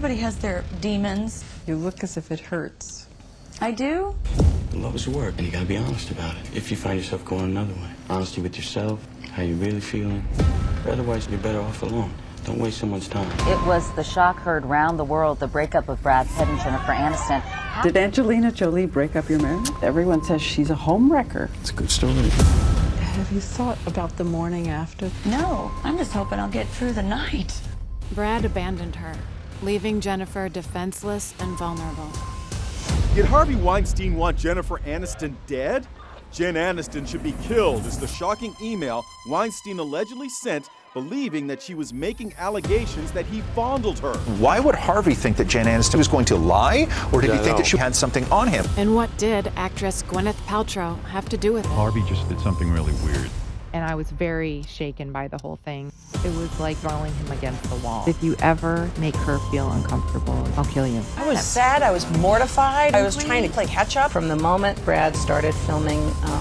Everybody has their demons. You look as if it hurts. I do? Love is work, and you gotta be honest about it. If you find yourself going another way, honesty with yourself, how you really feeling. Otherwise, you're better off alone. Don't waste someone's time. It was the shock heard round the world, the breakup of Brad Pitt and Jennifer Aniston. Did Angelina Jolie break up your marriage? Everyone says she's a homewrecker. It's a good story. Have you thought about the morning after? No, I'm just hoping I'll get through the night. Brad abandoned her, leaving Jennifer defenseless and vulnerable. Did Harvey Weinstein want Jennifer Aniston dead? Jen Aniston should be killed is the shocking email Weinstein allegedly sent, believing that she was making allegations that he fondled her. Why would Harvey think that Jen Aniston was going to lie? Or did he think that she had something on him? And what did actress Gwyneth Paltrow have to do with it? Harvey just did something really weird. And I was very shaken by the whole thing. It was like throwing him against the wall. If you ever make her feel uncomfortable, I'll kill you. I was sad, I was mortified, I was trying to play catch up. From the moment Brad started filming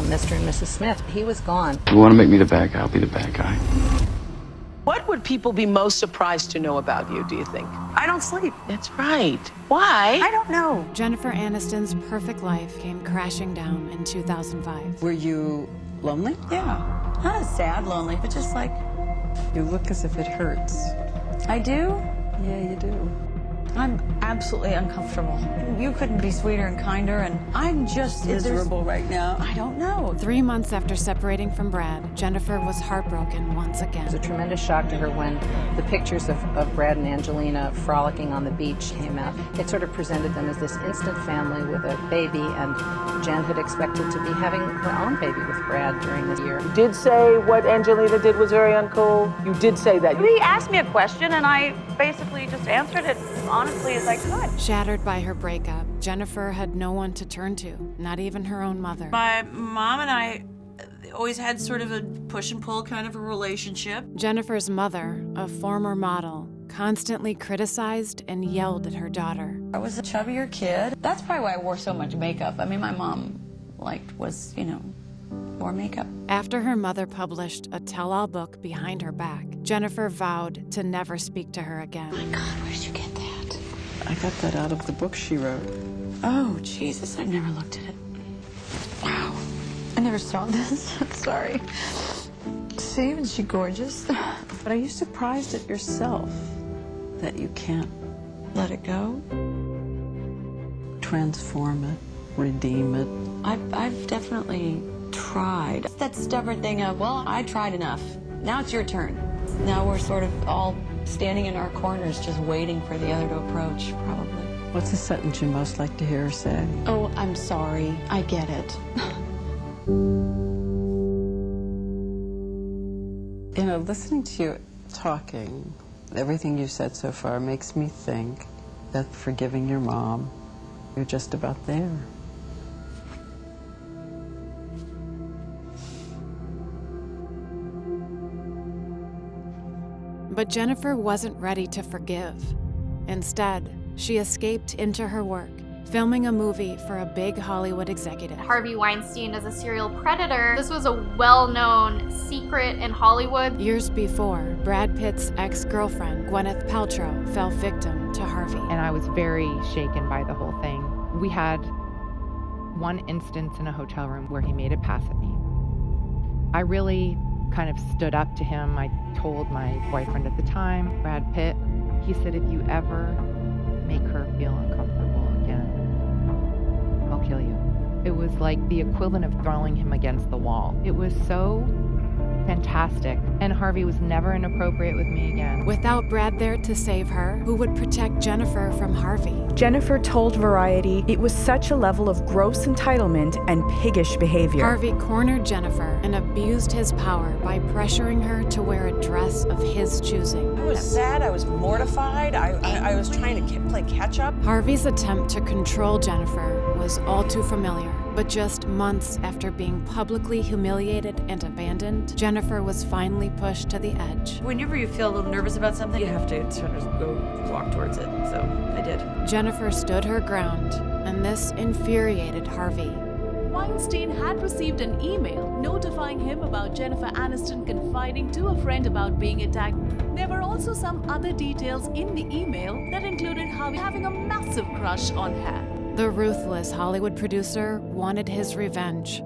Mr. and Mrs. Smith, he was gone. You wanna make me the bad guy, I'll be the bad guy. What would people be most surprised to know about you, do you think? I don't sleep. That's right. Why? I don't know. Jennifer Aniston's perfect life came crashing down in 2005. Were you lonely? Yeah. Not as sad, lonely, but just like, You look as if it hurts. I do? Yeah, you do. I'm absolutely uncomfortable. You couldn't be sweeter and kinder, and I'm just Miserable right now. I don't know. 3 months after separating from Brad, Jennifer was heartbroken once It was a again. tremendous shock to her when the pictures of Brad and Angelina frolicking on the beach came out. It sort of presented them as this instant family with a baby, and Jen had expected to be having her own baby with Brad during this year. You did say what Angelina did was very uncool. You did say that. He asked me a question, and I basically just answered it honestly as I could. Shattered by her breakup, Jennifer had no one to turn to, not even her own mother. My mom and I always had sort of a push and pull kind of a relationship. Jennifer's mother, a former model, constantly criticized and yelled at her daughter. I was a chubbier kid. That's probably why I wore so much makeup. I mean, my mom wore makeup. After her mother published a tell-all book behind her back, Jennifer vowed to never speak to her again. Oh my God, where did you get that? I got that out of the book she wrote. Oh, Jesus, I've never looked at it. Wow. I never saw this. I'm sorry. See, isn't she gorgeous? But are you surprised at yourself that you can't Let it go. transform it, redeem it? I've definitely tried. That stubborn thing of, well, I tried enough. Now it's your turn. Now we're sort of all standing in our corners just waiting for the other to approach, probably. What's a sentence you most like to hear her say? Oh, I'm sorry. I get it. You know, listening to you talking, everything you've said so far makes me think that forgiving your mom, you're just about there. But Jennifer wasn't ready to forgive. Instead, she escaped into her work, filming a movie for a big Hollywood executive. Harvey Weinstein is a serial predator. This was a well-known secret in Hollywood. Years before, Brad Pitt's ex-girlfriend, Gwyneth Paltrow, fell victim to Harvey. And I was very shaken by the whole thing. We had one instance in a hotel room where he made a pass at me. I really kind of stood up to him. I told my boyfriend at the time, Brad Pitt, he said, if you ever make her feel uncomfortable again, I'll kill you. It was like the equivalent of throwing him against the wall. It was so fantastic. And Harvey was never inappropriate with me again. Without Brad there to save her, who would protect Jennifer from Harvey? Jennifer told Variety it was such a level of gross entitlement and piggish behavior. Harvey cornered Jennifer and abused his power by pressuring her to wear a dress of his choosing. I was sad, I was mortified, I was trying to play catch up. Harvey's attempt to control Jennifer was all too familiar. But just months after being publicly humiliated and abandoned, Jennifer was finally pushed to the edge. Whenever you feel a little nervous about something, you have to sort of go walk towards it. So I did. Jennifer stood her ground, and this infuriated Harvey. Weinstein had received an email notifying him about Jennifer Aniston confiding to a friend about being attacked. There were also some other details in the email that included Harvey having a massive crush on her. The ruthless Hollywood producer wanted his revenge.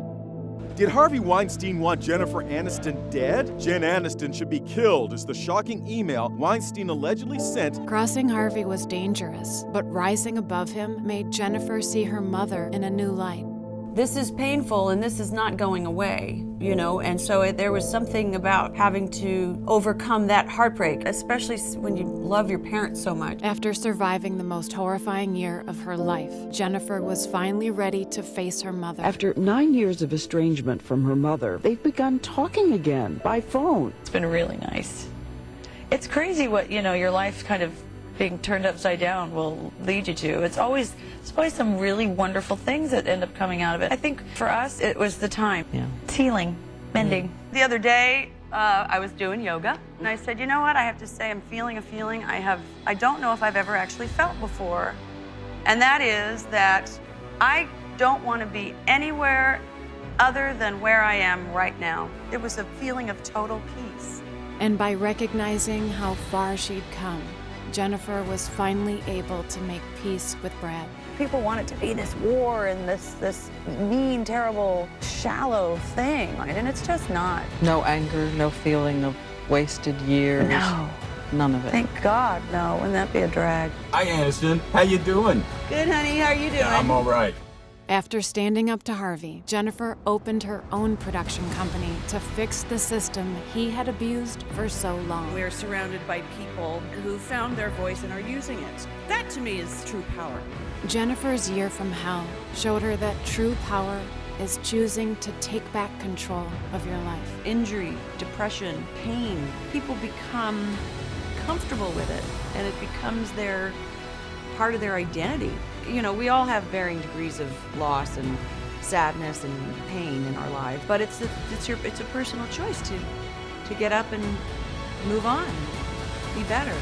Did Harvey Weinstein want Jennifer Aniston dead? Jen Aniston should be killed is the shocking email Weinstein allegedly sent. Crossing Harvey was dangerous, but rising above him made Jennifer see her mother in a new light. This is painful and this is not going away, you know, and so there was something about having to overcome that heartbreak, especially when you love your parents so much. After surviving the most horrifying year of her life, Jennifer was finally ready to face her mother. After 9 years of estrangement from her mother, they've begun talking again by phone. It's been really nice. It's crazy what, you know, your life kind of being turned upside down will lead you to. It's always some really wonderful things that end up coming out of it. I think for us, it was the time. Yeah. It's healing, mending. The other day, I was doing yoga, and I said, you know what, I have to say I'm feeling a feeling I don't know if I've ever actually felt before. And that is that I don't want to be anywhere other than where I am right now. It was a feeling of total peace. And by recognizing how far she'd come, Jennifer was finally able to make peace with Brad. People want it to be this war and this mean, terrible, shallow thing, and it's just not. No anger, no feeling of wasted years. No. None of it. Thank God, no. Wouldn't that be a drag? Hi, Aniston. How you doing? Good, honey. How are you doing? I'm all right. After standing up to Harvey, Jennifer opened her own production company to fix the system he had abused for so long. We're surrounded by people who found their voice and are using it. That, to me, is true power. Jennifer's year from hell showed her that true power is choosing to take back control of your life. Injury, depression, pain. People become comfortable with it, and it becomes part of their identity. You know, we all have varying degrees of loss and sadness and pain in our lives, but it's a personal choice to get up and move on, be better.